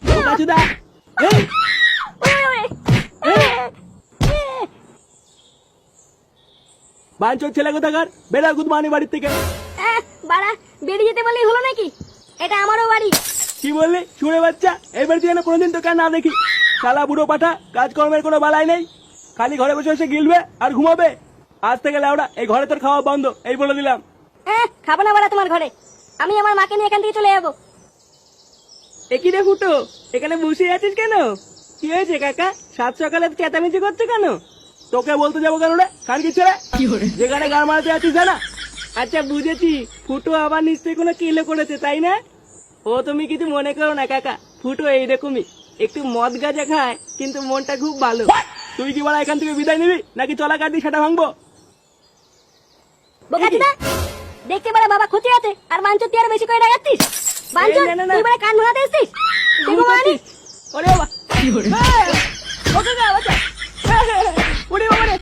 কাচুদা এই বাঞ্চোর ছেলে কোথাকার, বেড়া গুদমানি বাড়ির থেকে। বাড়া বেরিয়ে যেতে বললেই হলো নাকি? এটা আমারও বাড়ি। কি বললি শুনে বাচ্চা? এই বাড়িতে যেন কোনোদিন তোকে না দেখি। শালা বুড়ো পাঠা, কাজকর্মের কোনো বালাই নেই, খালি ঘরে বসে বসে গিলবে আর ঘুমাবে। আজ থেকে লাউডা এই ঘরে তোর খাওয়া বন্ধ, এই বলে দিলাম। খাবো না বাড়া তোমার ঘরে। আমি আমার মাকে নিয়ে এখান থেকে চলে যাবো। একই রে ফুটো, এখানে বসে আছিস কেন? কি হয়েছে কাকা, সাত সকালে চেঁচামেচি করছে কেন? তোকে বলতে যাবো কেন রে খানকি ছেলে? যেখানে গান মারাতে আছিস না। আচ্ছা বুঝেছি, ফুটো আবার নিশ্চয়ই কোনো কিলো করেছে তাই না? ও তুমি কিছু মনে করো না কাকা, ফুটো এইরকমই, একটু মদ গাঁজা খায় কিন্তু মনটা খুব ভালো। তুই কি বলা এখান থেকে বিদায় নিবি নাকি চলা কাটি সেটা ভাঙবো? বোকাচোদা, দেখতে পারে বাবা খুঁজে আছে আর বাঞ্চোর তুই আরো বেশি করে ডাকাচ্ছিস। বাঞ্চোর তুই মানে কান ভাঙাতে এসেছিস? দেখো মানে ওরে বাবা, ওকে গা বাচ্চা।